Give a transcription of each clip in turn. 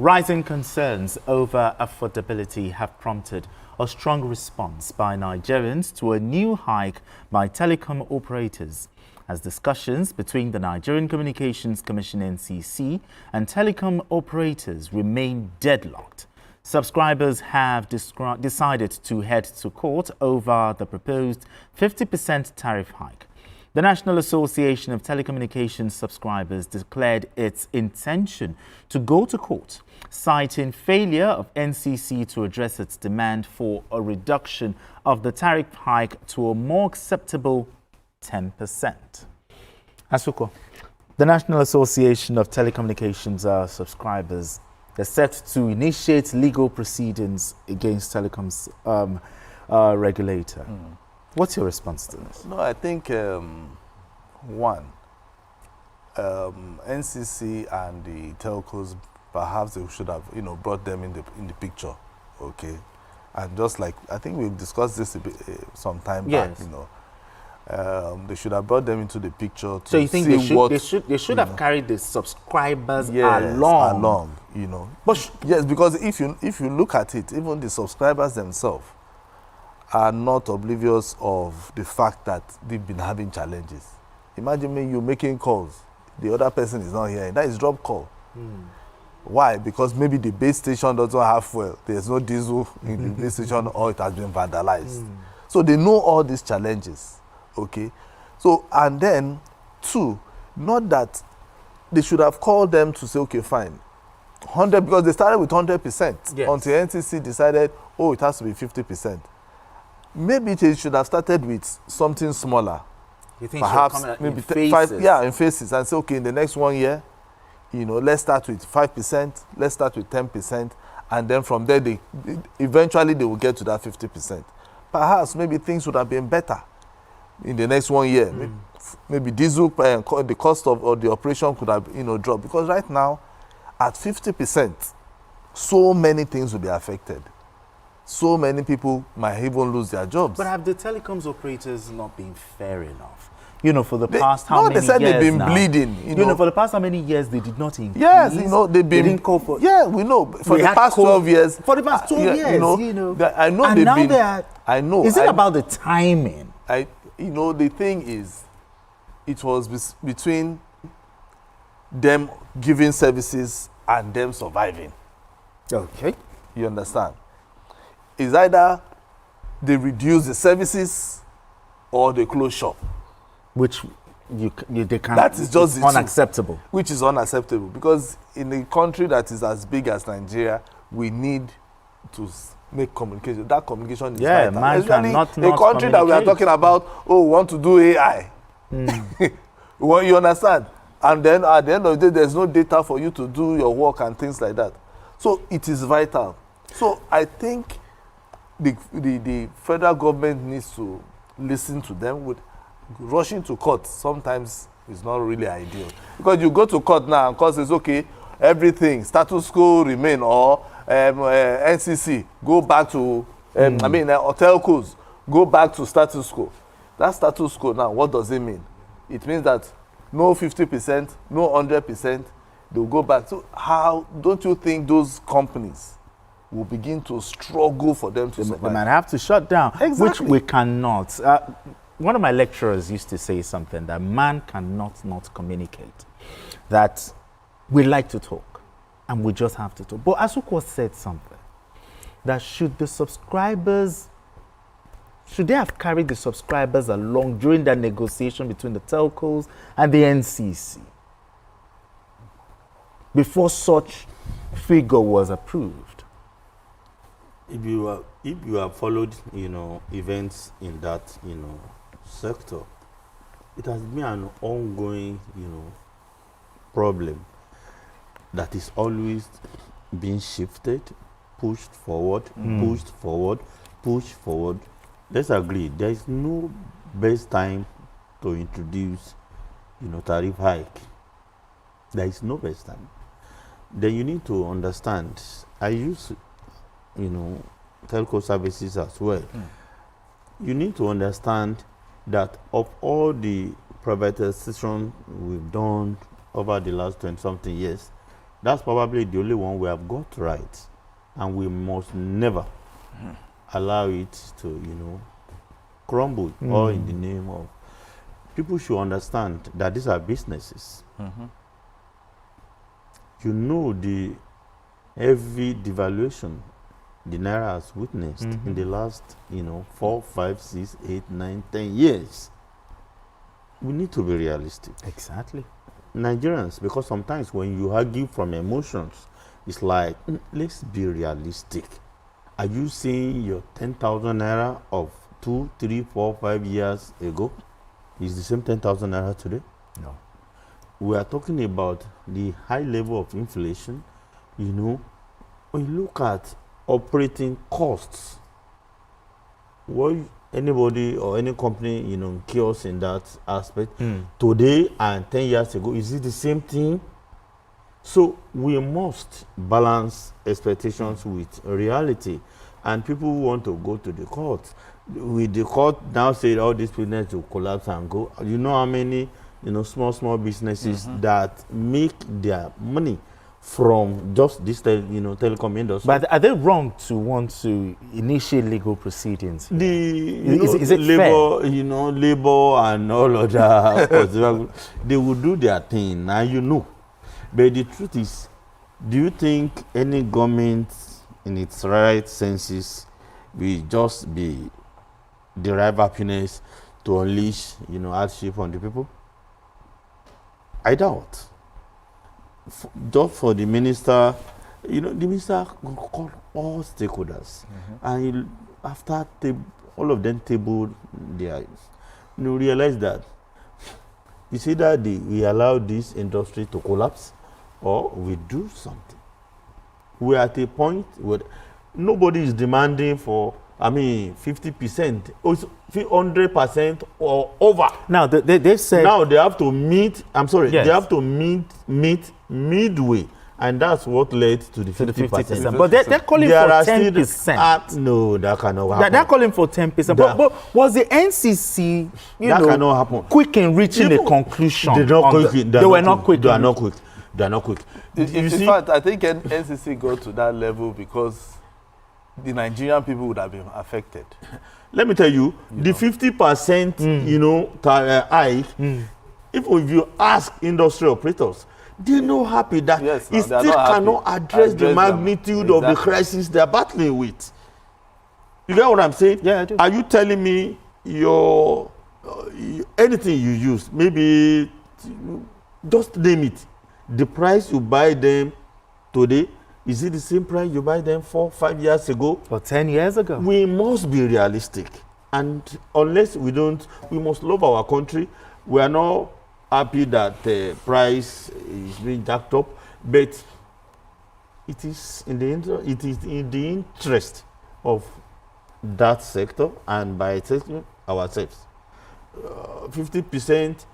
Rising concerns over affordability have prompted a strong response by Nigerians to a new hike by telecom operators, as discussions between the Nigerian Communications Commission (NCC) and telecom operators remain deadlocked. Subscribers have decided to head to court over the proposed 50% tariff hike. The National Association of Telecommunications Subscribers declared its intention to go to court, citing failure of NCC to address its demand for a reduction of the tariff hike to a more acceptable 10%. Asuko, the National Association of Telecommunications Subscribers is set to initiate legal proceedings against telecoms regulator. What's your response to this? No, I think NCC and the telcos, perhaps they should have, brought them in the picture, okay? And just like I think we've discussed this a bit, some time back, they should have brought them into the picture. To so you think they should have carried the subscribers along? But yes, because if you look at it, even the subscribers themselves are not oblivious of the fact that they've been having challenges. Imagine you making calls, the other person is not here. That is drop call. Why? Because maybe the base station doesn't have fuel. There's no diesel in the base station, or it has been vandalized. So they know all these challenges. Okay. So, and then, two, not that they should have called them to say, okay, fine, 100, because they started with 100%, until NCC decided, oh, it has to be 50%. Maybe they should have started with something smaller. You think perhaps maybe in phases? 5, yeah, in phases, and say, okay, in the next 1 year, let's start with 5%, let's start with 10%, and then from there, eventually they will get to that 50%. Perhaps maybe things would have been better in the next 1 year. Maybe diesel, the cost of the operation could have dropped, because right now, at 50%, so many things will be affected. So many people might even lose their jobs. But have the telecoms operators not been fair enough? For the past how many years? No, they said they've been now, bleeding. For the past how many years they did not increase? Yes, they've been. They didn't call for. Yeah, we know. For the past 12 years. For the past 12 years, I know and they've now been. I know. Is it about the timing? The thing is, it was between them giving services and them surviving. Okay. You understand? It's either they reduce the services or they close shop. Which they can't. That is just unacceptable. Which is unacceptable, because in a country that is as big as Nigeria, we need to make communication. That communication is vital. Man cannot a country that we are talking about, we want to do AI. Well, you understand? And then at the end of the day, there's no data for you to do your work and things like that. So it is vital. So I think the federal government needs to listen to them. With rushing to court sometimes is not really ideal, because you go to court now and court says, okay, everything status quo remain, or NCC go back to or telcos go back to status quo. That status quo now, what does it mean? It means that no 50%, no 100%, they'll go back. So how don't you think those companies will begin to struggle for them to survive? They might have to shut down, exactly. Which we cannot. One of my lecturers used to say something, that man cannot not communicate, that we like to talk and we just have to talk. But Asuko said something, that should they have carried the subscribers along during that negotiation between the telcos and the NCC before such figure was approved? If you have followed, events in that, sector, it has been an ongoing, problem that is always being shifted, pushed forward, pushed forward, pushed forward. Let's agree, there is no best time to introduce, tariff hike. There is no best time. Then you need to understand, I use, telco services as well. You need to understand that of all the privatization we've done over the last 20-something years, That's probably the only one we have got right, and we must never allow it to, crumble, all in the name of. People should understand that these are businesses. You know the heavy devaluation the Naira has witnessed in the last, 4, 5, 6, 8, 9, 10 years. We need to be realistic. Exactly. Nigerians, because sometimes when you argue from emotions, it's like, let's be realistic. Are you seeing your 10,000 Naira of 2, 3, 4, 5 years ago is the same 10,000 Naira today? No. We are talking about the high level of inflation. When you look at operating costs, what anybody or any company, kills in that aspect, today and 10 years ago, is it the same thing? So we must balance expectations with reality. And people who want to go to the court, with the court now say all these businesses will collapse and go. You know how many, small businesses that make their money from just this, telecom industry. But are they wrong to want to initiate legal proceedings? Is it labor, fair? Labor and all other, they will do their thing, now But the truth is, do you think any government in its right senses will just be derive happiness to unleash, hardship on the people? I doubt. Just for the minister, the minister called all stakeholders, and after all of them tabled their, realize that it's either we allow this industry to collapse or we do something. We're at a point where nobody is demanding for, 50%, 100% or over. Now, they've said... Now they have to meet, yes. They have to meet midway. And that's what led to the 50%. But they're calling for 10%. No, that cannot happen. They're calling for 10%. But was the NCC, that cannot happen. quick in reaching a conclusion? They were not quick. They are not quick. They are not quick. In fact, I think NCC got to that level because the Nigerian people would have been affected. Let me tell you, the 50%, hike, if you ask industry operators, they're not happy that it still cannot address the magnitude of the crisis they're battling with. You get what I'm saying? Yeah, I do. Are you telling me anything you use, maybe just name it, the price you buy them today, is it the same price you buy them 4, 5 years ago? Or 10 years ago? We must be realistic. And unless we must love our country. We are not happy that the price is being jacked up, but it is in the interest of that sector and by extension ourselves. 50%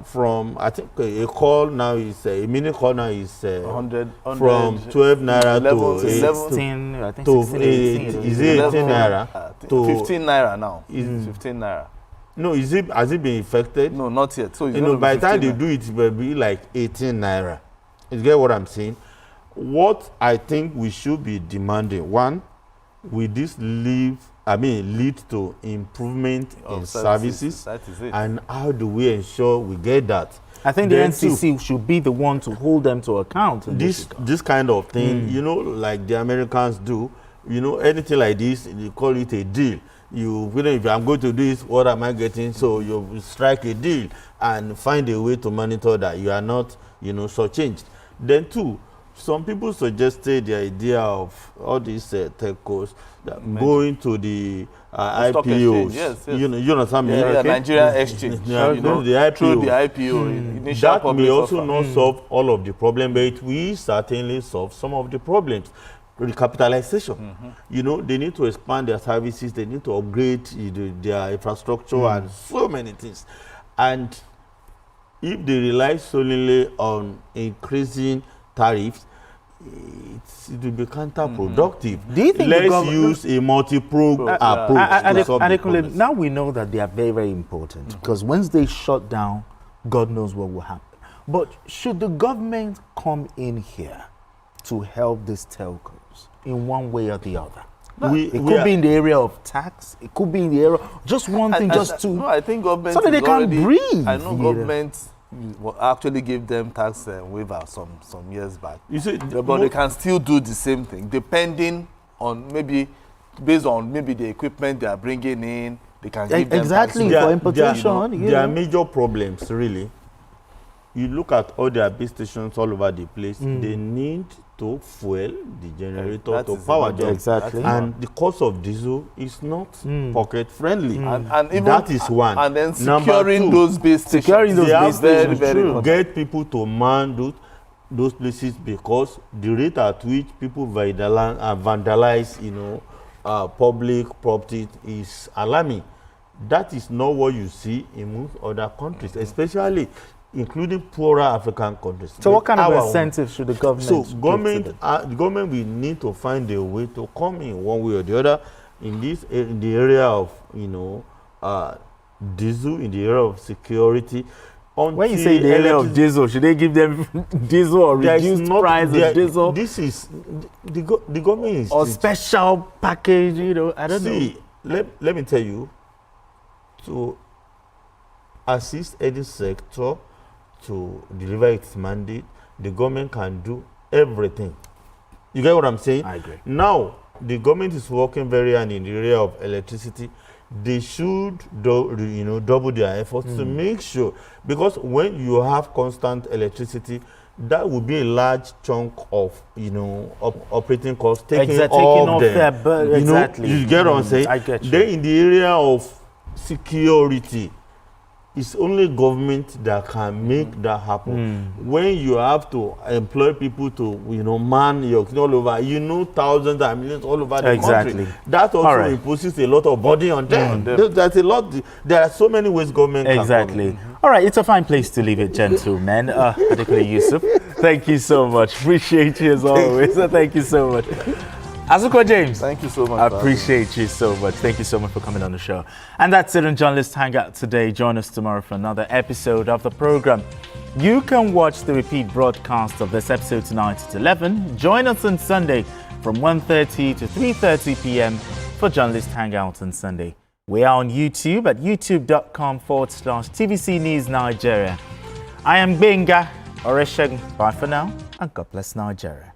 from, I think a call now is a mini call now is 100 from 12 naira to 16, I think to 16, 18. Is it 18 naira to 15 naira now? 15 naira. No, has it been affected? No, not yet. So by the time they do it, it will be like 18 naira. You get what I'm saying? What I think we should be demanding, one, will this lead to improvement in services? That is it. And how do we ensure we get that? I think the NCC should be the one to hold them to account. This kind of thing, like the Americans do, anything like this, they call it a deal. If I'm going to do this, what am I getting? So you strike a deal and find a way to monitor that you are not, shortchanged. Then two, some people suggested the idea of all these telcos going to the IPOs. Yes. You understand me? Yeah, Nigerian exchange. The IPO. Through the IPO, initial that public may also offer. not solve all of the problem, but it will certainly solve some of the problems. Recapitalization. They need to expand their services, they need to upgrade their infrastructure and so many things. And if they rely solely on increasing tariffs, it will be counterproductive. Do you think let's use a multi-pronged approach to solve the problems. Now we know that they are very, very important because once they shut down, God knows what will happen. But should the government come in here to help these telcos in one way or the other? It could be in the area of tax. It could be in the area just one thing, just to. No, I think government so that they can breathe. I know government actually gave them tax waiver some years back. You see, but they can still do the same thing, depending on based on the equipment they are bringing in. They can give them exactly tax. for importation. There are major problems, really. You look at all their base stations all over the place. They need to fuel the generator to power them. Exactly. And the cost of diesel is not pocket friendly. And even that is one. And then Number securing two, those base stations. Securing those they have base stations, very to important. get people to man those places, because the rate at which people vandalize, public property is alarming. That is not what you see in most other countries, especially including poorer African countries. So what kind of incentives should the government So give the government will need to find a way to come in one way or the other in the area of diesel, in the area of security. When you say the area of diesel, should they give them diesel or reduced price of diesel? This is the government is or special package, I don't know. See, let me tell you, to assist any sector to deliver its mandate, the government can do everything. You get what I'm saying? I agree. Now, the government is working very hard in the area of electricity. They should double their efforts to make sure, because when you have constant electricity, that would be a large chunk of operating costs taking off them. Exactly. You get what I'm saying? I get you. Then in the area of security, it's only government that can make that happen. When you have to employ people to man your all over, thousands and millions all over the country. That also imposes a lot of burden on them. There's a lot. There are so many ways government can come in. All right, it's a fine place to leave it, gentlemen. Particularly Yusuf. Thank you so much. Appreciate you as always. Thank you so much. Azuko James. Thank you so much. I appreciate you so much. Thank you so much for coming on the show. And that's it on Journalist Hangout today. Join us tomorrow for another episode of the program. You can watch the repeat broadcast of this episode tonight at 11. Join us on Sunday from 1:30 to 3:30 p.m. for Journalist Hangout on Sunday. We are on YouTube at youtube.com/TVC News Nigeria. I am Benga Oreshegun. Bye for now, and God bless Nigeria.